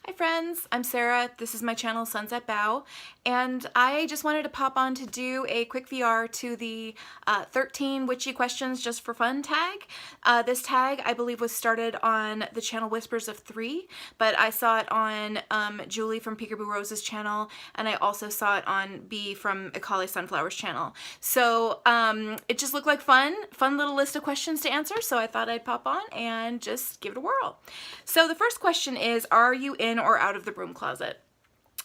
Hi friends, I'm Sarah. This is my channel Sunset Bow, and I just wanted to pop on to do a quick VR to the 13 witchy questions just for fun tag. This tag I believe was started on the channel Whispers of 3, but I saw it on Julie from Peekaboo Rose's channel, and I also saw it on B from Akali Sunflower's channel. So it just looked like fun little list of questions to answer, so I thought I'd pop on and just give it a whirl. So the first question is, are you in or out of the broom closet?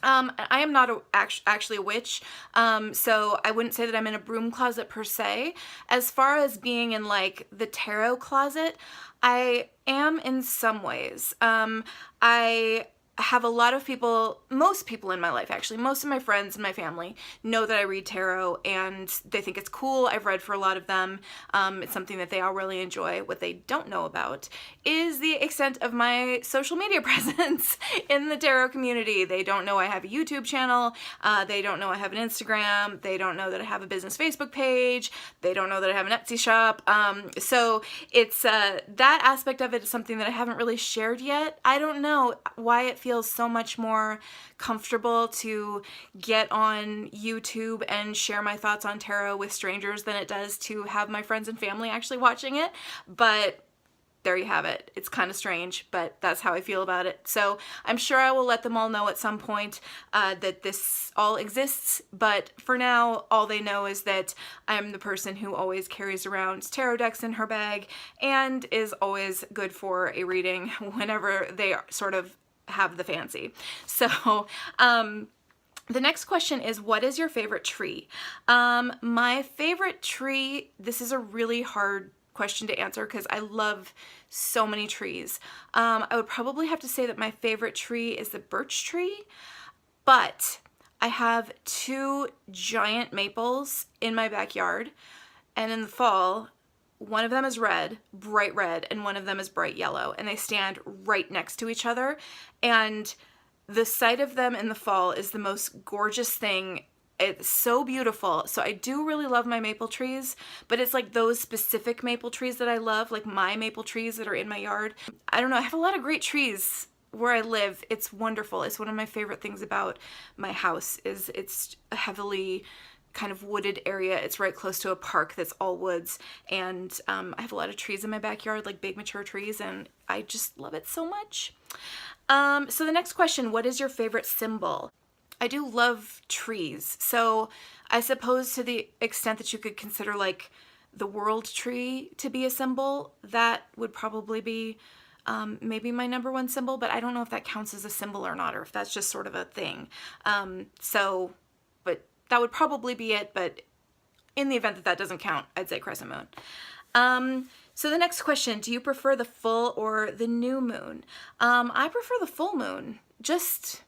I am not actually a witch, so I wouldn't say that I'm in a broom closet per se. As far as being in like the tarot closet, I am in some ways. I have a lot of people, most people in my life actually, most of my friends and my family know that I read tarot and they think it's cool. I've read for a lot of them. It's something that they all really enjoy. What they don't know about is the extent of my social media presence in the tarot community. They don't know I have a YouTube channel. They don't know I have an Instagram. They don't know that I have a business Facebook page. They don't know that I have an Etsy shop. So it's that aspect of it is something that I haven't really shared yet. I don't know why it feels so much more comfortable to get on YouTube and share my thoughts on tarot with strangers than it does to have my friends and family actually watching it. But there you have it. It's kind of strange, but that's how I feel about it. So I'm sure I will let them all know at some point that this all exists, but for now, all they know is that I'm the person who always carries around tarot decks in her bag and is always good for a reading whenever they sort of have the fancy. So the next question is, what is your favorite tree? My favorite tree, this is a really hard question to answer because I love so many trees. I would probably have to say that my favorite tree is the birch tree, but I have 2 giant maples in my backyard, and in the fall, one of them is red, bright red, and one of them is bright yellow, and they stand right next to each other, and the sight of them in the fall is the most gorgeous thing. It's so beautiful. So I do really love my maple trees, but it's like those specific maple trees that I love, like my maple trees that are in my yard. I don't know, I have a lot of great trees where I live. It's wonderful. It's one of my favorite things about my house is it's a heavily kind of wooded area. It's right close to a park that's all woods, and I have a lot of trees in my backyard, like big mature trees, and I just love it so much. So the next question, what is your favorite symbol? I do love trees, so I suppose to the extent that you could consider like the world tree to be a symbol, that would probably be maybe my number one symbol, but I don't know if that counts as a symbol or not, or if that's just sort of a thing. But that would probably be it, but in the event that that doesn't count, I'd say crescent moon. So the next question, do you prefer the full or the new moon? I prefer the full moon. Just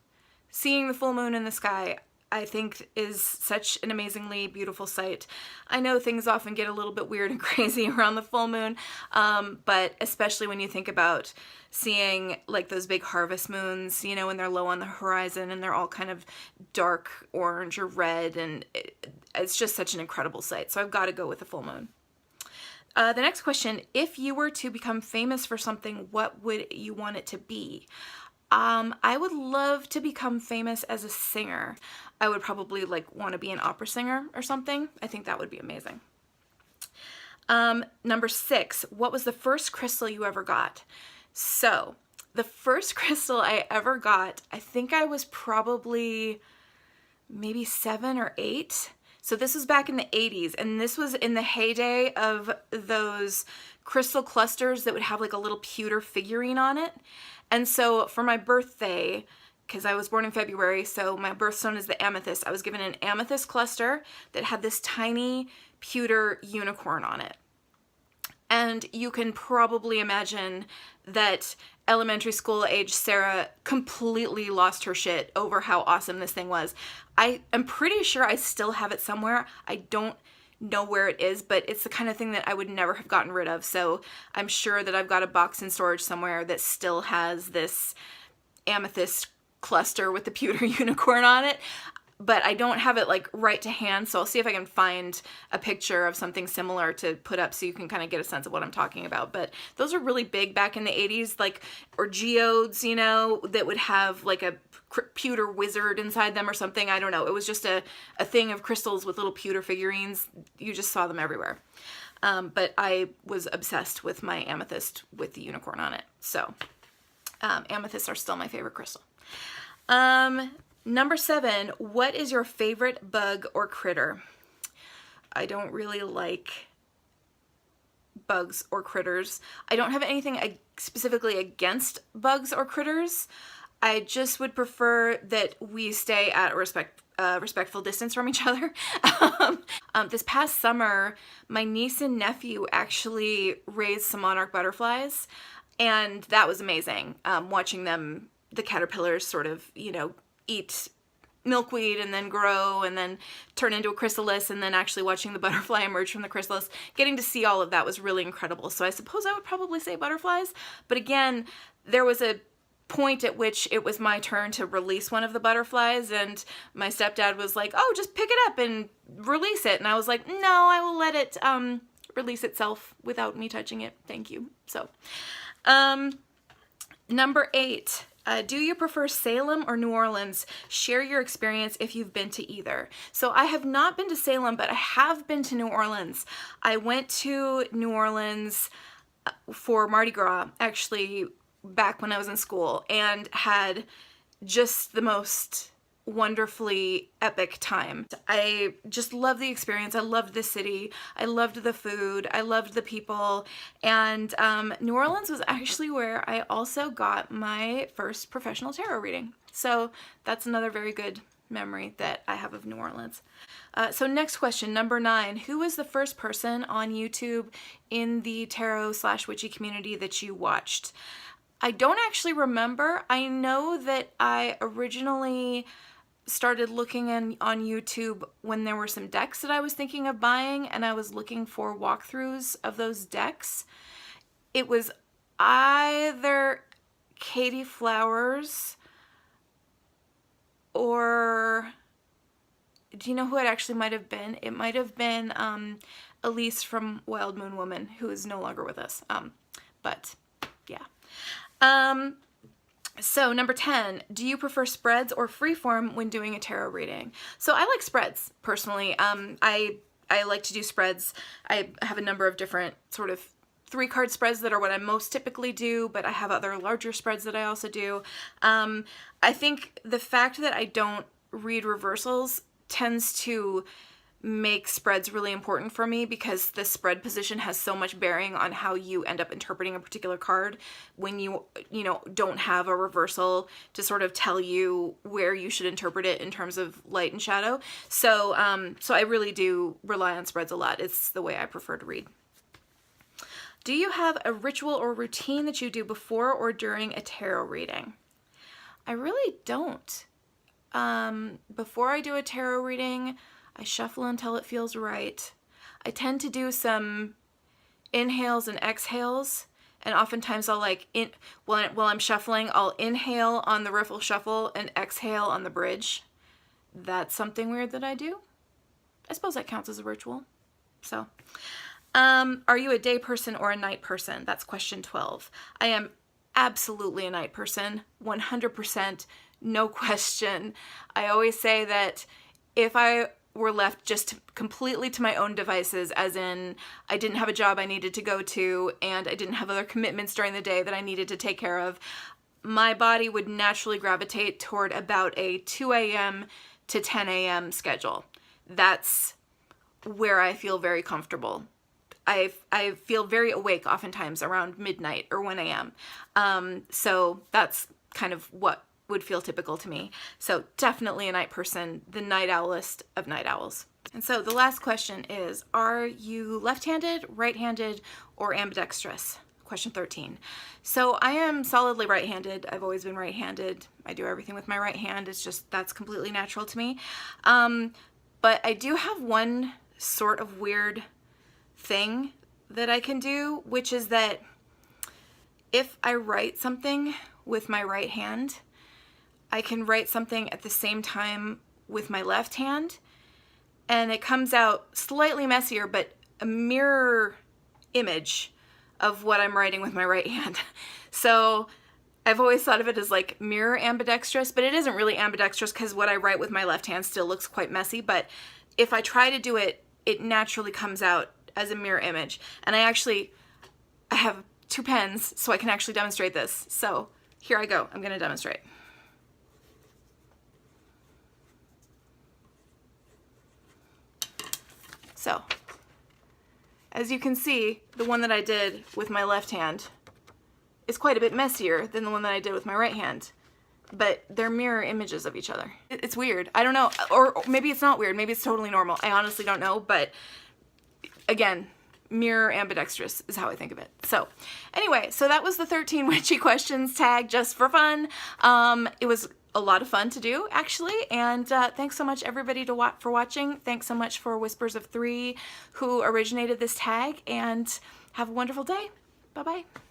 seeing the full moon in the sky, I think, is such an amazingly beautiful sight. I know things often get a little bit weird and crazy around the full moon, but especially when you think about seeing like those big harvest moons, you know, when they're low on the horizon and they're all kind of dark orange or red, and it's just such an incredible sight. So I've got to go with the full moon. The next question, if you were to become famous for something, what would you want it to be? I would love to become famous as a singer. I would probably like want to be an opera singer or something. I think that would be amazing. Number 6, what was the first crystal you ever got? So the first crystal I ever got, I think I was probably maybe 7 or 8. So this was back in the 80s, and this was in the heyday of those crystal clusters that would have like a little pewter figurine on it. And so for my birthday, because I was born in February, so my birthstone is the amethyst, I was given an amethyst cluster that had this tiny pewter unicorn on it. And you can probably imagine that elementary school age Sarah completely lost her shit over how awesome this thing was. I am pretty sure I still have it somewhere. I don't know where it is, but it's the kind of thing that I would never have gotten rid of. So I'm sure that I've got a box in storage somewhere that still has this amethyst cluster with the pewter unicorn on it. but I don't have it like right to hand, so I'll see if I can find a picture of something similar to put up so you can kind of get a sense of what I'm talking about. But those are really big back in the 80s, like, or geodes, you know, that would have like a pewter wizard inside them or something. I don't know. It was just a thing of crystals with little pewter figurines. You just saw them everywhere. But I was obsessed with my amethyst with the unicorn on it. So amethysts are still my favorite crystal. Number 7, what is your favorite bug or critter? I don't really like bugs or critters. I don't have anything specifically against bugs or critters. I just would prefer that we stay at a respectful distance from each other. This past summer, my niece and nephew actually raised some monarch butterflies, and that was amazing. Watching them, the caterpillars, sort of, you know, eat milkweed and then grow and then turn into a chrysalis, and then actually watching the butterfly emerge from the chrysalis, getting to see all of that was really incredible. So I suppose I would probably say butterflies, but again, there was a point at which it was my turn to release one of the butterflies, and my stepdad was like, oh, just pick it up and release it, and I was like, no, I will let it release itself without me touching it, thank you. So number 8, do you prefer Salem or New Orleans? Share your experience if you've been to either. So I have not been to Salem, but I have been to New Orleans. I went to New Orleans for Mardi Gras, actually, back when I was in school, and had just the most wonderfully epic time. I just loved the experience. I loved the city. I loved the food. I loved the people. And New Orleans was actually where I also got my first professional tarot reading. So that's another very good memory that I have of New Orleans. So next question, number 9. Who was the first person on YouTube in the tarot/witchy community that you watched? I don't actually remember. I know that I originally started looking on YouTube when there were some decks that I was thinking of buying, and I was looking for walkthroughs of those decks. It was either Katie Flowers or, do you know who it actually might have been? It might have been Elise from Wild Moon Woman, who is no longer with us. But yeah. So number 10, do you prefer spreads or freeform when doing a tarot reading? So I like spreads personally. I like to do spreads. I have a number of different sort of 3-card spreads that are what I most typically do, but I have other larger spreads that I also do. I think the fact that I don't read reversals tends to make spreads really important for me, because the spread position has so much bearing on how you end up interpreting a particular card when you don't have a reversal to sort of tell you where you should interpret it in terms of light and shadow. So so I really do rely on spreads a lot. It's the way I prefer to read. Do you have a ritual or routine that you do before or during a tarot reading? I really don't. Before I do a tarot reading, I shuffle until it feels right. I tend to do some inhales and exhales, and oftentimes I'll while I'm shuffling, I'll inhale on the riffle shuffle and exhale on the bridge. That's something weird that I do. I suppose that counts as a ritual. So, are you a day person or a night person? That's question 12. I am absolutely a night person, 100%, no question. I always say that if I were left just completely to my own devices, as in I didn't have a job I needed to go to and I didn't have other commitments during the day that I needed to take care of, my body would naturally gravitate toward about a 2 a.m. to 10 a.m. schedule. That's where I feel very comfortable. I feel very awake oftentimes around midnight or 1 a.m. So that's kind of what would feel typical to me. So definitely a night person, the night owlest of night owls. And so the last question is, are you left-handed, right-handed, or ambidextrous? Question 13. So I am solidly right-handed. I've always been right-handed. I do everything with my right hand. It's just, that's completely natural to me. But I do have one sort of weird thing that I can do, which is that if I write something with my right hand, I can write something at the same time with my left hand, and it comes out slightly messier, but a mirror image of what I'm writing with my right hand. So I've always thought of it as like mirror ambidextrous, but it isn't really ambidextrous because what I write with my left hand still looks quite messy, but if I try to do it, it naturally comes out as a mirror image. And I have 2 pens so I can actually demonstrate this. So here I go, I'm gonna demonstrate. So, as you can see, the one that I did with my left hand is quite a bit messier than the one that I did with my right hand, but they're mirror images of each other. It's weird. I don't know, or maybe it's not weird. Maybe it's totally normal. I honestly don't know, but again, mirror ambidextrous is how I think of it. So anyway, so that was the 13 witchy questions tag just for fun. It was a lot of fun to do, actually, and thanks so much everybody for watching. Thanks so much for Whispers of 3 who originated this tag, and have a wonderful day. Bye-bye.